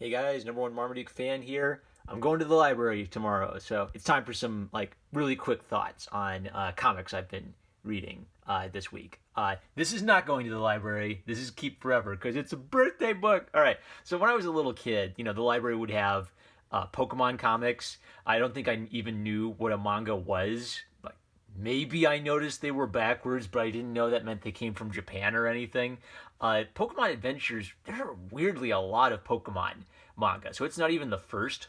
Hey guys, number one Marmaduke fan here. I'm going to the library tomorrow, so it's time for some really quick thoughts on comics I've been reading this week. This is not going to the library. This is Keep Forever because it's a birthday book. All right. So when I was a little kid, the library would have Pokemon comics. I don't think I even knew what a manga was. Like maybe I noticed they were backwards, but I didn't know that meant they came from Japan or anything. Pokemon Adventures, there are weirdly a lot of Pokemon manga. So it's not even the first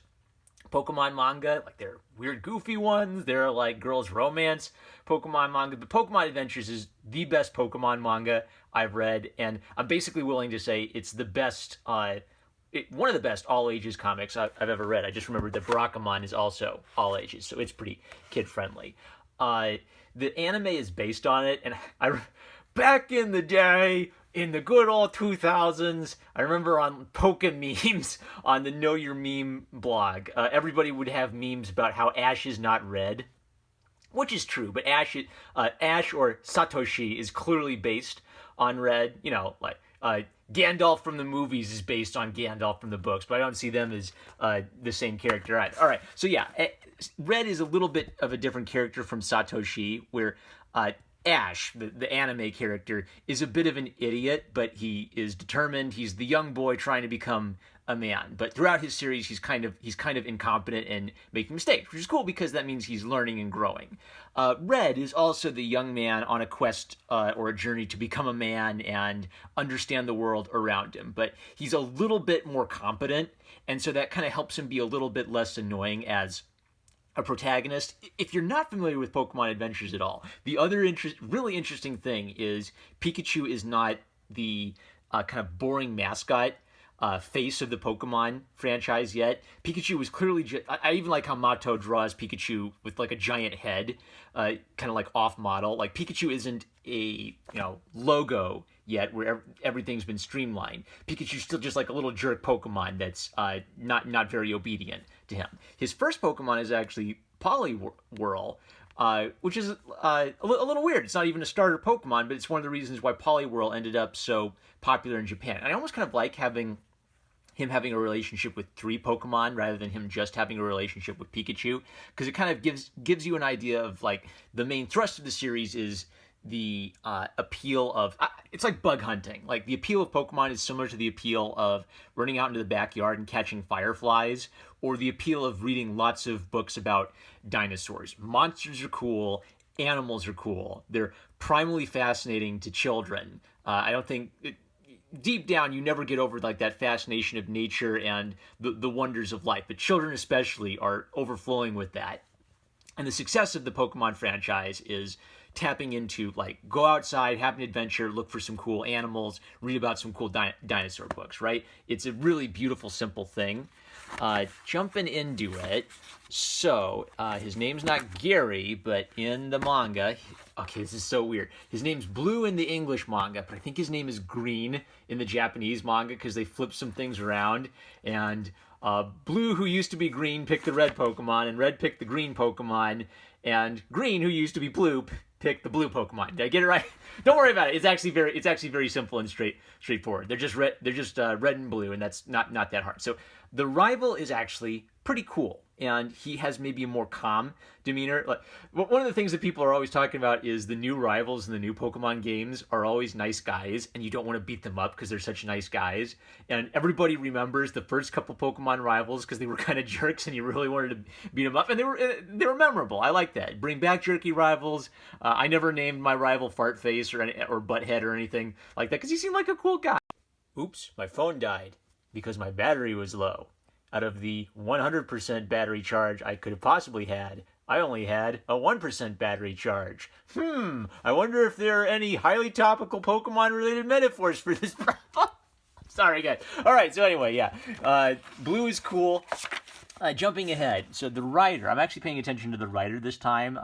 Pokemon manga. Like there are weird, goofy ones. There are like girls' romance Pokemon manga. But Pokemon Adventures is the best Pokemon manga I've read, and I'm basically willing to say it's the best. One of the best all ages comics I've ever read. I just remembered that Barakamon is also all ages, so it's pretty kid friendly. The anime is based on it, and back in the day, in the good old 2000s, I remember on Pokememes on the Know Your Meme blog, everybody would have memes about how Ash is not red, which is true, but Ash or Satoshi is clearly based on red. Gandalf from the movies is based on Gandalf from the books, but I don't see them as the same character either. All right, so yeah, Red is a little bit of a different character from Satoshi, where Ash, the anime character, is a bit of an idiot, but he is determined. He's the young boy trying to become a man. But throughout his series, he's kind of incompetent and making mistakes, which is cool because that means he's learning and growing. Red is also the young man on a quest or a journey to become a man and understand the world around him. But he's a little bit more competent, and so that kind of helps him be a little bit less annoying as a protagonist. If you're not familiar with Pokemon Adventures at all, the other really interesting thing is Pikachu is not the kind of boring mascot face of the Pokemon franchise yet. Pikachu was clearly I even like how Mato draws Pikachu with like a giant head, kind of like off model. Like Pikachu isn't a logo yet where everything's been streamlined. Pikachu's still just like a little jerk Pokemon that's not very obedient to him. His first Pokemon is actually Poliwhirl, which is a little weird. It's not even a starter Pokemon, but it's one of the reasons why Poliwhirl ended up so popular in Japan. And I almost kind of like him having a relationship with three Pokemon rather than him just having a relationship with Pikachu, because it kind of gives you an idea of like the main thrust of the series is the appeal of it's like bug hunting. Like the appeal of Pokemon is similar to the appeal of running out into the backyard and catching fireflies, or the appeal of reading lots of books about dinosaurs. Monsters are cool, animals are cool, they're primally fascinating to children. I don't think deep down you never get over like that fascination of nature and the wonders of life, but children especially are overflowing with that. And the success of the Pokemon franchise is tapping into like go outside, have an adventure, look for some cool animals, read about some cool dinosaur books, right? It's a really beautiful, simple thing. Jumping into it, so his name's not Gary, but in the manga, okay, this is so weird. His name's Blue in the English manga, but I think his name is Green in the Japanese manga because they flip some things around. And Blue, who used to be Green, picked the red Pokemon, and Red picked the green Pokemon, and Green, who used to be Blue, picked the blue Pokemon. Did I get it right? Don't worry about it. It's actually very simple and straightforward. They're just red. They're just red and blue, and that's not that hard. So the rival is actually pretty cool, and he has maybe a more calm demeanor. Like one of the things that people are always talking about is the new rivals in the new Pokemon games are always nice guys, and you don't want to beat them up because they're such nice guys. And everybody remembers the first couple Pokemon rivals because they were kind of jerks, and you really wanted to beat them up, and they were memorable. I like that. Bring back jerky rivals. I never named my rival Fartface or Butthead or anything like that because he seemed like a cool guy. Oops, my phone died because my battery was low. Out of the 100% battery charge I could have possibly had, I only had a 1% battery charge. I wonder if there are any highly topical Pokemon-related metaphors for this problem. Sorry, guys. All right, so anyway, yeah. Blue is cool. Jumping ahead, so the writer, I'm actually paying attention to the writer this time,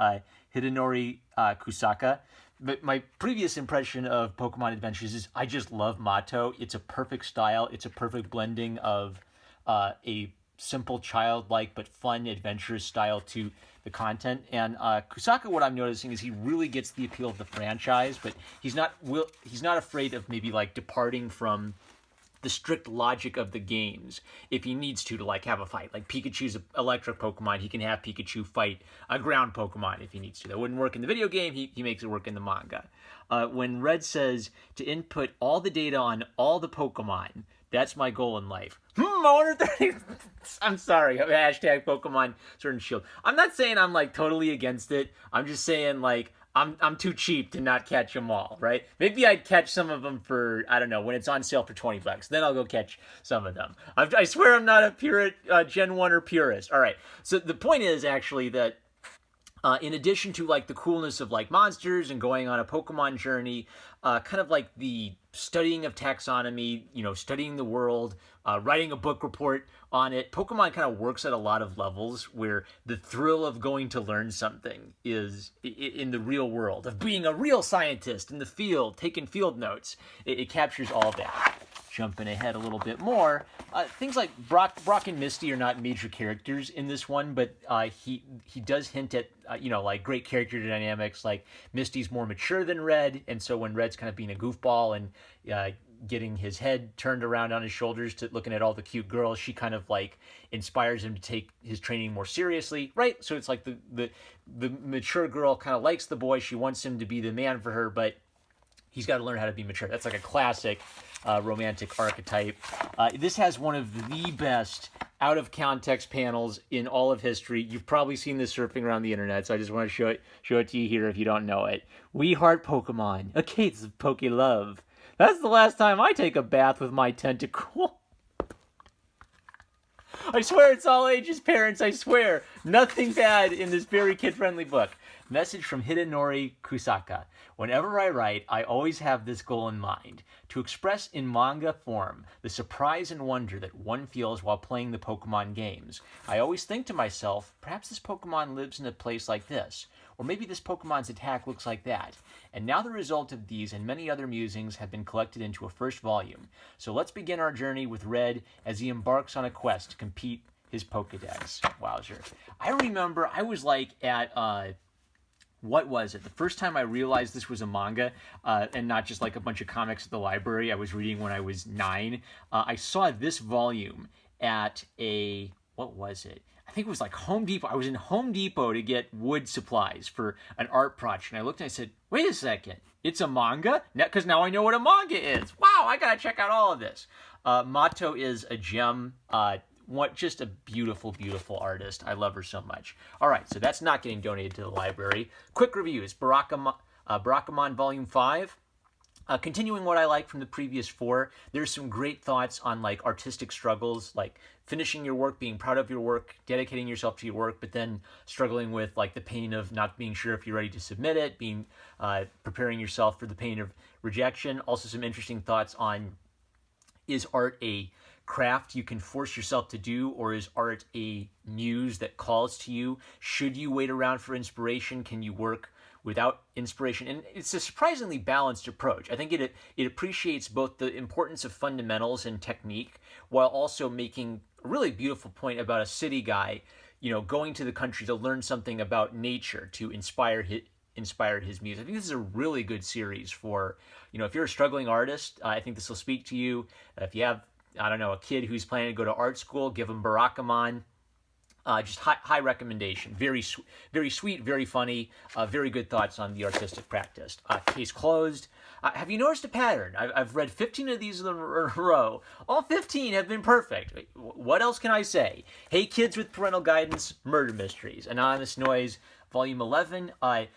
Hidenori Kusaka. But my previous impression of Pokemon Adventures is I just love Mato. It's a perfect style. It's a perfect blending of a simple, childlike, but fun, adventurous style to the content. And Kusaka, what I'm noticing is he really gets the appeal of the franchise, but he's not afraid of maybe like departing from the strict logic of the games if he needs to like have a fight. Like Pikachu's an electric Pokemon, he can have Pikachu fight a ground Pokemon if he needs to. That wouldn't work in the video game, he makes it work in the manga. When Red says to input all the data on all the Pokemon, that's my goal in life. I wonder I'm sorry, hashtag Pokemon Sword and Shield. I'm not saying I'm like totally against it. I'm just saying like I'm too cheap to not catch them all, right? Maybe I'd catch some of them for, I don't know, when it's on sale for $20. Then I'll go catch some of them. I swear I'm not a pure Gen 1 or purist. All right, so the point is actually that in addition to like the coolness of like monsters and going on a Pokemon journey, kind of like the studying of taxonomy, studying the world, writing a book report on it, Pokemon kind of works at a lot of levels where the thrill of going to learn something is in the real world, of being a real scientist in the field, taking field notes. It captures all of that. Jumping ahead a little bit more, things like Brock and Misty are not major characters in this one, but he does hint at like great character dynamics. Like Misty's more mature than Red, and so when Red's kind of being a goofball and getting his head turned around on his shoulders to looking at all the cute girls, she kind of like inspires him to take his training more seriously, right? So it's like the mature girl kind of likes the boy, she wants him to be the man for her, but he's got to learn how to be mature. That's like a classic romantic archetype. This has one of the best out-of-context panels in all of history. You've probably seen this surfing around the internet, so I just want to show it to you here if you don't know it. We heart Pokemon, a case of Poke love. That's the last time I take a bath with my tentacle. I swear it's all ages, parents, I swear. Nothing bad in this very kid-friendly book. Message from Hidenori Kusaka. Whenever I write, I always have this goal in mind, to express in manga form the surprise and wonder that one feels while playing the Pokemon games. I always think to myself, perhaps this Pokemon lives in a place like this, or maybe this Pokemon's attack looks like that. And now the result of these and many other musings have been collected into a first volume. So let's begin our journey with Red as he embarks on a quest to complete his Pokedex. Wowzer. I remember I was like at... what was it? The first time I realized this was a manga, and not just like a bunch of comics at the library I was reading when I was 9, I saw this volume at what was it? I think it was like Home Depot. I was in Home Depot to get wood supplies for an art project, and I looked and I said, wait a second, it's a manga? Because now I know what a manga is. Wow, I gotta check out all of this. Mato is a gem. Just a beautiful, beautiful artist. I love her so much. All right, so that's not getting donated to the library. Quick reviews. Barakamon Volume 5. Continuing what I like from the previous 4, there's some great thoughts on like artistic struggles, like finishing your work, being proud of your work, dedicating yourself to your work, but then struggling with like the pain of not being sure if you're ready to submit it, preparing yourself for the pain of rejection. Also some interesting thoughts on, is art a craft you can force yourself to do, or is art a muse that calls to you? Should you wait around for inspiration? Can you work without inspiration? And it's a surprisingly balanced approach. I think it appreciates both the importance of fundamentals and technique, while also making a really beautiful point about a city guy, going to the country to learn something about nature to inspire his muse. I think this is a really good series for, if you're a struggling artist, I think this will speak to you. If you have, I don't know, a kid who's planning to go to art school, give him Barakamon. Just high recommendation. Very sweet, very funny, very good thoughts on the artistic practice. Case closed. Have you noticed a pattern? I've read 15 of these in a row. All 15 have been perfect. What else can I say? Hey Kids with Parental Guidance, Murder Mysteries. Anonymous Noise, Volume 11. I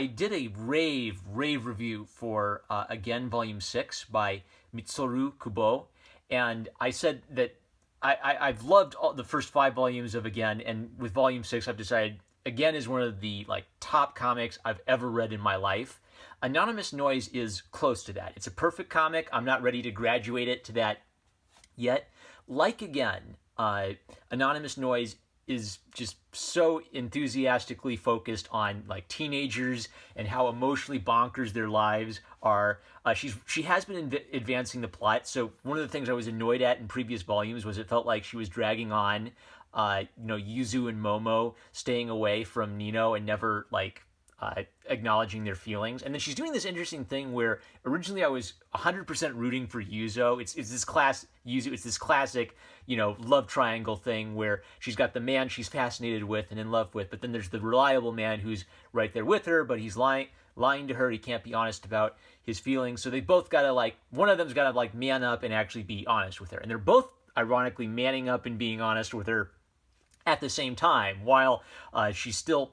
did a rave review for, again, Volume 6 by Mitsuru Kubo. And I said that I've loved all the first 5 volumes of Again, and with Volume 6, I've decided Again is one of the top comics I've ever read in my life. Anonymous Noise is close to that. It's a perfect comic. I'm not ready to graduate it to that yet. Like Again, Anonymous Noise is just so enthusiastically focused on teenagers and how emotionally bonkers their lives are. She has been advancing the plot. So one of the things I was annoyed at in previous volumes was it felt like she was dragging on, Yuzu and Momo staying away from Nino and never acknowledging their feelings. And then she's doing this interesting thing where originally I was 100% rooting for Yuzo. It's this Yuzo. It's this classic, love triangle thing where she's got the man she's fascinated with and in love with, but then there's the reliable man who's right there with her, but he's lying to her. He can't be honest about his feelings. So they both gotta one of them's gotta man up and actually be honest with her. And they're both ironically manning up and being honest with her at the same time while she's still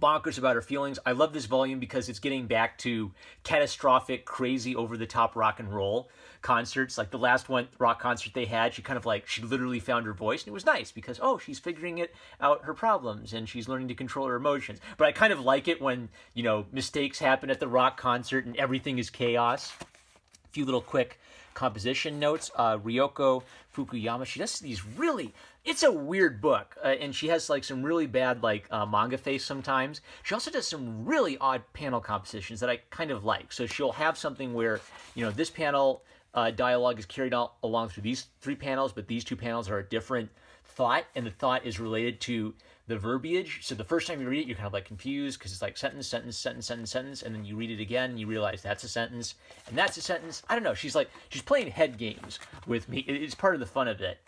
bonkers about her feelings. I love this volume because it's getting back to catastrophic, crazy, over-the-top rock and roll concerts. Like the last rock concert they had, she literally found her voice, and it was nice because, she's figuring out her problems, and she's learning to control her emotions. But I kind of like it when, mistakes happen at the rock concert and everything is chaos. A few little quick composition notes. Ryoko Fukuyama, she does these really, it's a weird book, and she has some really bad manga face sometimes. She also does some really odd panel compositions that I kind of like. So she'll have something where, this panel dialogue is carried along through these 3 panels, but these 2 panels are a different thought, and the thought is related to the verbiage. So the first time you read it, you're kind of confused because it's sentence, sentence, sentence, sentence, sentence, and then you read it again and you realize that's a sentence and that's a sentence. I don't know. She's playing head games with me. It's part of the fun of it.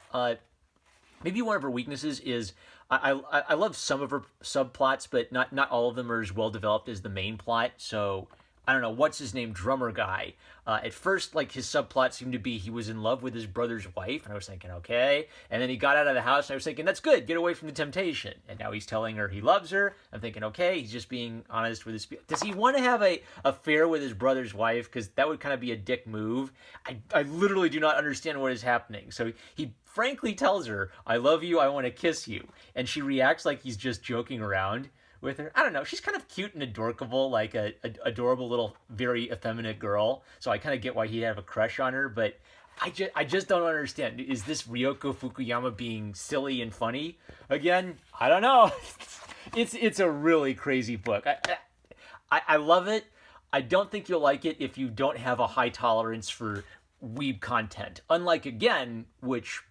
Maybe one of her weaknesses is I love some of her subplots, but not all of them are as well developed as the main plot. So I don't know, what's his name, drummer guy. At first, his subplot seemed to be he was in love with his brother's wife, and I was thinking, okay. And then he got out of the house, and I was thinking, that's good, get away from the temptation. And now he's telling her he loves her. I'm thinking, okay, he's just being honest with his... Does he want to have a affair with his brother's wife? Because that would kind of be a dick move. I literally do not understand what is happening. So he frankly tells her, I love you, I want to kiss you. And she reacts like he's just joking around with her. I don't know. She's kind of cute and adorable, like a adorable little, very effeminate girl. So I kind of get why he'd have a crush on her, but I just don't understand. Is this Ryoko Fukuyama being silly and funny again? I don't know. It's a really crazy book. I love it. I don't think you'll like it if you don't have a high tolerance for weeb content. Unlike Again, which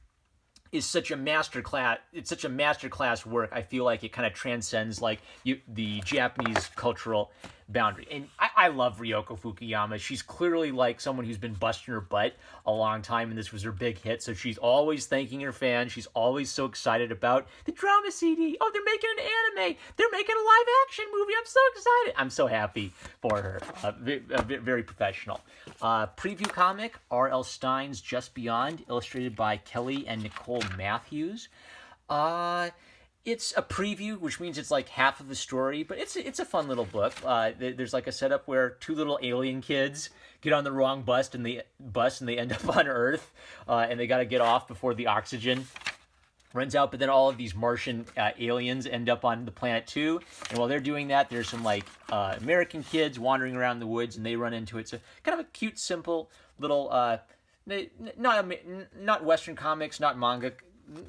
is such a masterclass. It's such a masterclass work. I feel like it kind of transcends the Japanese cultural boundary. And I love Ryoko Fukuyama. She's clearly someone who's been busting her butt a long time, and this was her big hit. So she's always thanking her fans. She's always so excited about the drama CD. Oh, they're making an anime. They're making a live action movie. I'm so excited. I'm so happy for her. Very professional. Preview comic, R.L. Stein's Just Beyond, illustrated by Kelly and Nicole Matthews. It's a preview, which means it's half of the story, but it's a fun little book. There's a setup where 2 little alien kids get on the wrong bus and they end up on Earth, and they got to get off before the oxygen runs out. But then all of these Martian aliens end up on the planet too, and while they're doing that, there's some American kids wandering around the woods, and they run into it. So kind of a cute, simple little not Western comics, not manga.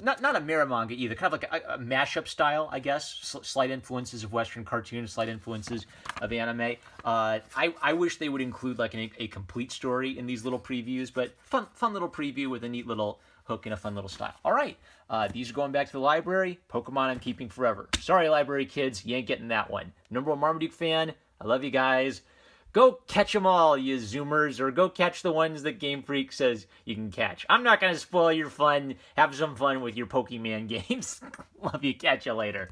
Not a mirror manga either, kind of a mashup style, I guess. Slight influences of Western cartoons, slight influences of anime. I wish they would include a complete story in these little previews, but fun little preview with a neat little hook and a fun little style. All right, these are going back to the library. Pokemon I'm keeping forever. Sorry, library kids, you ain't getting that one. Number 1 Marmaduke fan, I love you guys. Go catch them all, you Zoomers, or go catch the ones that Game Freak says you can catch. I'm not going to spoil your fun. Have some fun with your Pokemon games. Love you. Catch you later.